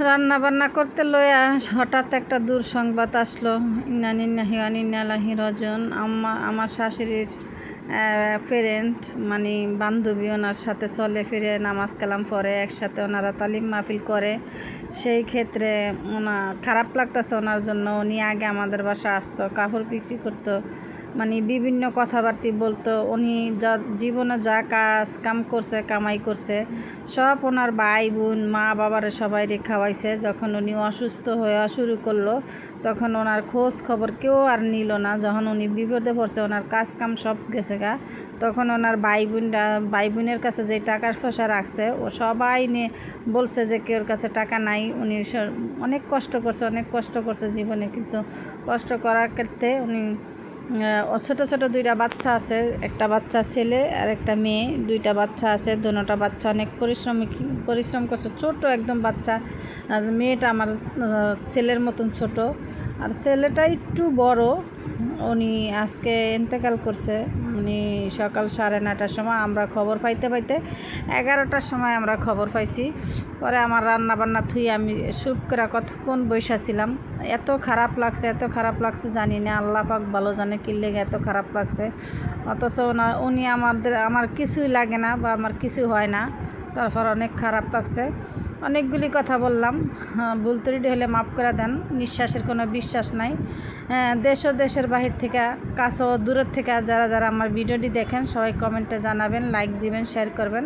রান্না বান্না করতে লইয়া হঠাৎ একটা দুঃসংবাদ আসলো। ইন্না লিল্লাহি ওয়া ইন্না ইলাইহি রাজিউন। আমার শাশুড়ির পেরেন্ট মানে বান্ধবী ওনার সাথে চলে ফিরে নামাজ কালাম পড়ে, একসাথে ওনারা তালিম মাহফিল করে। সেই ক্ষেত্রে খারাপ লাগতেছে ওনার জন্য। উনি আগে আমাদের বাসায় আসতো, কাপড় বিক্রি করতো, মানে বিভিন্ন কথাবার্তা বলতো। উনি যা জীবনে যা কাজ কাম করছে, কামাই করছে, সব ওনার ভাই বোন মা বাবারে সবাই খাওয়াইছে। যখন উনি অসুস্থ হয়ে শুরু করলো, তখন ওনার খোঁজ খবর কেউ আর নিল না। যখন উনি বিপদে পড়ছে, ওনার কাজ কাম সব গেছে গা, তখন ওনার ভাই বোনের কাছে যে টাকা পয়সা রাখছে, ও সবাই নিয়ে বলছে যে কেউর কাছে টাকা নাই। উনি অনেক কষ্ট করছে জীবনে, কিন্তু কষ্ট করার ক্ষেত্রে উনি ছোটো ছোটো দুইটা বাচ্চা আছে, একটা বাচ্চা ছেলে আর একটা মেয়ে। দুইটা বাচ্চা আছে, দুটা বাচ্চা অনেক পরিশ্রম করছে। ছোট একদম বাচ্চা। মেয়েটা আমার ছেলের মতন ছোট, আর ছেলেটা একটু বড়। উনি আজকে ইন্তেকাল করছে। উনি সকাল 9:30টার সময় আমরা খবর পাইতে 11টার সময় আমরা খবর পাইছি। পরে আমার রান্না বান্না থুই আমি চুপ করে কতক্ষণ বসেছিলাম। এত খারাপ লাগছে জানি না, আল্লাহ পাক ভালো জানে কি লেগে এত খারাপ লাগছে। অথচ উনি আমার কিছুই লাগে না বা আমার কিছু হয় না, তারপর অনেক খারাপ লাগছে। অনেকগুলি কথা বললাম, ভুল ত্রুটি হলে মাফ করে দেন। নিঃশ্বাসের কোনো বিশ্বাস নাই। দেশ ও দেশের বাহির থেকে, কাছে ও দূরের থেকে যারা আমার ভিডিওটি দেখেন, সবাই কমেন্টে জানাবেন, লাইক দিবেন, শেয়ার করবেন।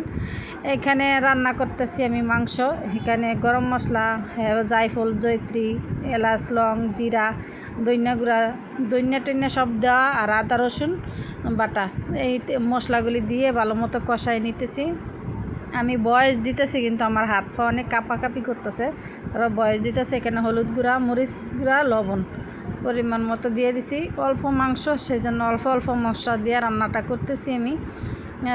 এখানে রান্না করতেছি আমি মাংস। এখানে গরম মশলা, জায়ফল, জয়ত্রী, এলাচ, লং, জিরা, ধনিয়া গুঁড়া, ধনিয়া টনিয়া সব দেওয়া, আর আদা রসুন বাটা, এই মশলাগুলি দিয়ে ভালো মতো কষাই নিতেছি। আমি বয়স দিতেছি, কিন্তু আমার হাত পা অনেক কাঁপাকাঁপি করতেছে। তারা বয়স দিতেছে। এখানে হলুদ গুঁড়া, মরিচ গুঁড়া, লবণ পরিমাণ মতো দিয়ে দিছি। অল্প মাংস, সেজন্য অল্প মশলা দিয়ে রান্নাটা করতেছি আমি।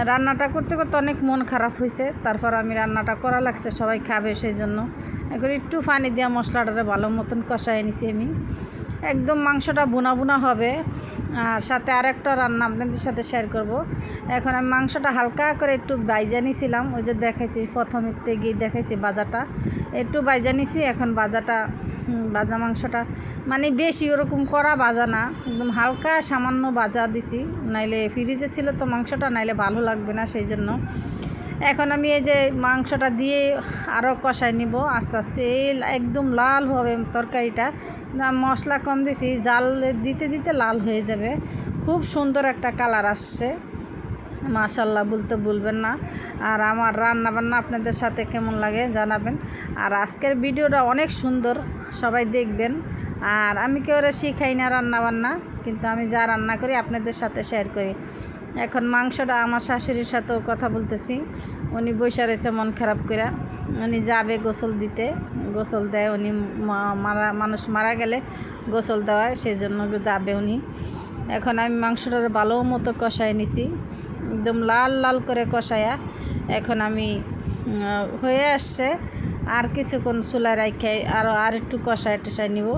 রান্নাটা করতে করতে অনেক মন খারাপ হয়েছে, তারপর আমি রান্নাটা করা লাগছে, সবাই খাবে সেই জন্য। এখন একটু পানি দিয়ে মশলাটারে ভালো মতন কষাই নিছি আমি। একদম মাংসটা বুনা হবে। আর সাথে আরেকটা রান্না আপনাদের সাথে শেয়ার করব। এখন আমি মাংসটা হালকা করে একটু বাইজা নিয়েছিলাম, ওই যে দেখাইছি প্রথমেতে গিয়ে দেখাইছি বাজাটা একটু বাইজা নিছি। এখন বাজা মাংসটা মানে বেশি ওরকম করা বাজা না, একদম হালকা সামান্য বাজা দিছি, নাইলে ফ্রিজে ছিল তো মাংসটা, নাইলে ভালো লাগবে না, সেই জন্য। এখন আমি এই যে মাংসটা দিয়ে আরও কষাই নিব আস্তে আস্তে। একদম লাল হবে তরকারিটা, মশলা কম দিছি, জাল দিতে দিতে লাল হয়ে যাবে। খুব সুন্দর একটা কালার আসছে, মাশাল্লাহ বলতে ভুলবেন না। আর আমার রান্না বান্না আপনাদের সাথে কেমন লাগে জানাবেন। আর আজকের ভিডিওটা অনেক সুন্দর, সবাই দেখবেন। আর আমি কেউ শিখাই না রান্না বান্না, কিন্তু আমি যা রান্না করি আপনাদের সাথে শেয়ার করি। এখন মাংসটা আমার শাশুড়ির সাথেও কথা বলতেছি। উনি বসে রয়েছে মন খারাপ করে। উনি যাবে গোসল দিতে, গোসল দেয় উনি। মানুষ মারা গেলে গোসল দেওয়ায়, সেই জন্য যাবে উনি। এখন আমি মাংসটার ভালো মতো কষাই নিছি, একদম লাল লাল করে কষায়া। এখন আমি হয়ে আসছে, আর কিছুক্ষণ চুলায় রাখে আর একটু কষাই নিব।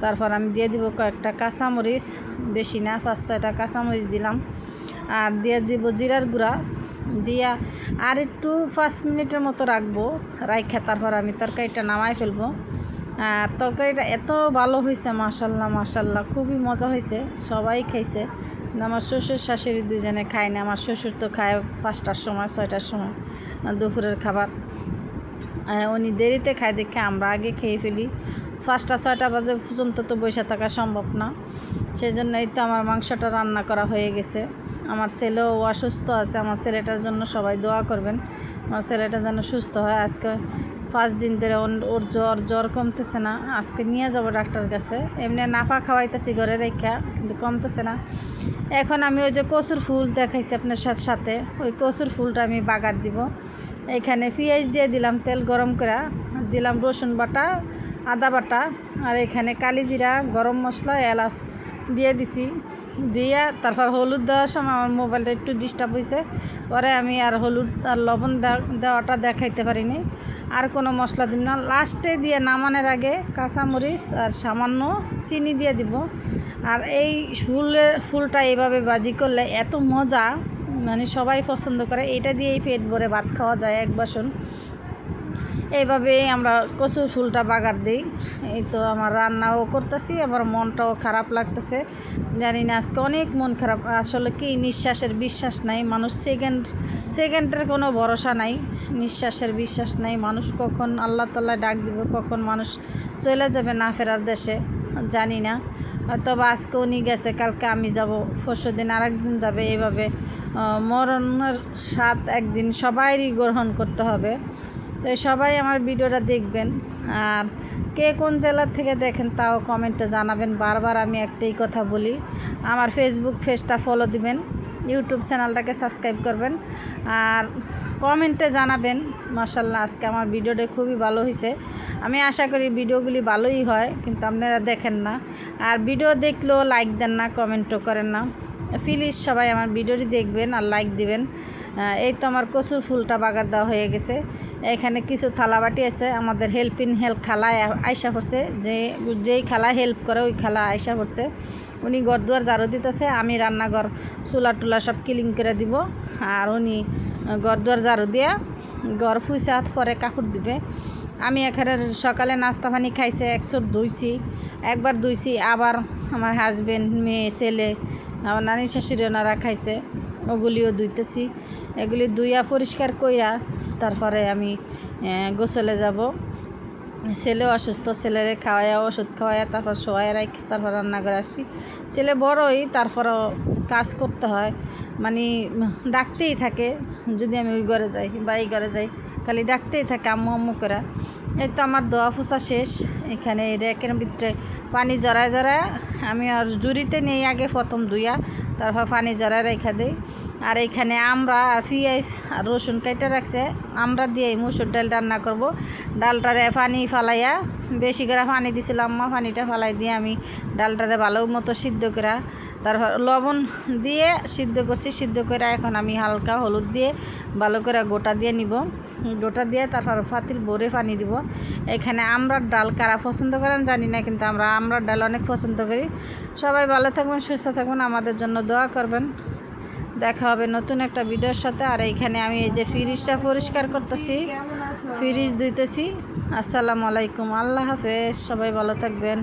তারপর আমি দিয়ে দিব কয়েকটা কাঁচামরিচ, বেশি না, 5-6টা কাঁচামরিচ দিলাম। আর দিয়ে দিব জিরার গুঁড়া দিয়া আর একটু 5 মিনিটের মতো রাখবো। তারপর আমি তরকারিটা নামাই ফেলবো। আর তরকারিটা এত ভালো হয়েছে, মাশাল্লাহ খুবই মজা হয়েছে। সবাই খাইছে, আমার শ্বশুর শাশুড়ি দুজনে খায় না। আমার শ্বশুর তো খায় 5টার সময় 6টার সময় দুপুরের খাবার। উনি দেরিতে খায় দেখে আমরা আগে খেয়ে ফেলি। 5টা-6টা বাজে পর্যন্ত তো বসে থাকা সম্ভব না, সেই জন্য এই তো আমার মাংসটা রান্না করা হয়ে গেছে। আমার ছেলেও অসুস্থ আছে, আমার ছেলেটার জন্য সবাই দোয়া করবেন, আমার ছেলেটা যেন সুস্থ হয়। আজকে 5 দিন ধরে ওর জ্বর কমতেছে না। আজকে নিয়ে যাব ডাক্তারের কাছে। এমনি নাফা খাওয়াইতেছি ঘরে রেখা, কিন্তু কমতেছে না। এখন আমি ওই যে কচুর ফুল দেখাইছি আপনার সাথে, ওই কচুর ফুলটা আমি বাগার দিব। এখানে পেঁয়াজ দিয়ে দিলাম, তেল গরম করে দিলাম, রসুন বাটা, আদা বাটা, আর এখানে কালি জিরা, গরম মশলা, এলাচ দিয়ে দিছি। দিয়ে তারপর হলুদ দেওয়ার সময় আমার মোবাইলটা একটু ডিস্টার্ব হয়েছে, পরে আমি আর হলুদ আর লবণ দেওয়াটা দেখাইতে পারিনি। আর কোনো মশলা দিব না। লাস্টে দিয়ে নামানোর আগে কাঁচামরিচ আর সামান্য চিনি দিয়ে দিব। আর এই ফুলটা এইভাবে ভাজি করলে এত মজা, মানে সবাই পছন্দ করে। এটা দিয়েই পেট ভরে ভাত খাওয়া যায় এক বাসন। এইভাবেই আমরা কচুর ফুলটা বাগার দিই। এই তো আমার রান্নাও করতেছি, আবার মনটাও খারাপ লাগতেছে। জানি না আজকে অনেক মন খারাপ। আসলে কি নিঃশ্বাসের বিশ্বাস নাই, মানুষ সেকেন্ডের কোনো ভরসা নাই, নিঃশ্বাসের বিশ্বাস নাই। মানুষ কখন আল্লাহ তাআলা ডাক দিবে, কখন মানুষ চলে যাবে না ফেরার দেশে জানি না। হয়তো বা আজকে উনি গেছে, কালকে আমি যাব, পরশু দিন আরেকজন যাবে। এইভাবে মরণের স্বাদ একদিন সবাইরই গ্রহণ করতে হবে। তো সবাই আমার ভিডিওটা দেখবেন, আর কে কোন জেলা থেকে দেখেন তাও কমেন্টে জানাবেন। বারবার আমি একটাই কথা বলি, আমার ফেসবুক পেজটা ফলো দিবেন, ইউটিউব চ্যানেলটাকে সাবস্ক্রাইব করবেন, আর কমেন্টে জানাবেন। মাশাআল্লাহ আজকে আমার ভিডিওটা খুবই ভালো হয়েছে। আমি আশা করি ভিডিওগুলি ভালোই হয়, কিন্তু আপনারা দেখেন না, আর ভিডিও দেখলেও লাইক দেন না, কমেন্টও করেন না। প্লিজ সবাই আমার ভিডিওটি দেখবেন আর লাইক দিবেন। এই তো আমার কচুর ফুলটা বাগার দেওয়া হয়ে গেছে। এখানে কিছু থালাবাটি আছে, আমাদের হেল্প খালা আয়সা পড়ছে, যেই খালা হেল্প করে ওই খালা আয়সা পড়ছে। উনি ঘর দুয়ার ঝাড়ু দিতেছে, আমি রান্নাঘর চুলা টুলা সব ক্লিন করে দিব, আর উনি ঘর দুয়ার ঝাড়ু দিয়া ঘর ফুইছে হাত পরে কাপড় দিবে। আমি এখানে সকালে নাস্তা পানি খাইছে, একবার ধুইছি, আবার আমার হাজবেন্ড, মেয়ে, ছেলে, আমার নানি শাশুড়ি ওনারা খাইছে, ওগুলিও ধুইতেছি। এগুলি ধুইয়া পরিষ্কার কইরা তারপরে আমি গোসলে যাব। ছেলেও অসুস্থ, ছেলেরে খাওয়াইয়া ওষুধ খাওয়াইয়া তারপর শোয়াই রাখি, তারপর রান্না করে আসি। ছেলে বড়ই, তারপরও কাজ করতে হয়, মানে ডাকতেই থাকে। যদি আমি ওই ঘরে যাই বা এই ঘরে যাই, খালি ডাকতেই থাকে আম্মু আম্মু করে। এই তো আমার দোয়া ফুসা শেষ। এখানে র্যাকের ভিতরে পানি জড়ায় আমি আর জুড়িতে নেই, আগে প্রথম ধুইয়া তারপর পানি জড়ায় রেখা দিই। আর এইখানে আমরা আর পেঁয়াজ আর রসুন কেটে রাখছে, আমরা দিয়ে মুসুর ডাল রান্না করব। ডালটারে পানি ফালাইয়া বেশি করে পানি দিছিলাম, পানিটা ফালাই দিয়ে আমি ডালটারে ভালো মতো সিদ্ধ করে তারপর লবণ দিয়ে সিদ্ধ করছি। সিদ্ধ করে এখন আমি হালকা হলুদ দিয়ে ভালো করে গোটা দিয়ে নিব, গোটা দিয়ে তারপর পাতিল ভরে পানি দিব। এখানে আমরার ডাল কারা পছন্দ করেন জানি না, কিন্তু আমরা আমরার ডাল অনেক পছন্দ করি। সবাই ভালো থাকবেন, সুস্থ থাকবেন, আমাদের জন্য দোয়া করবেন। দেখা হবে নতুন একটা ভিডিওর সাথে। আর এইখানে আমি এই যে ফ্রিজটা পরিষ্কার করতেছি, ফ্রিজ ধুইতেছি। আসসালামু আলাইকুম, আল্লাহ হাফেজ, সবাই ভালো থাকবেন।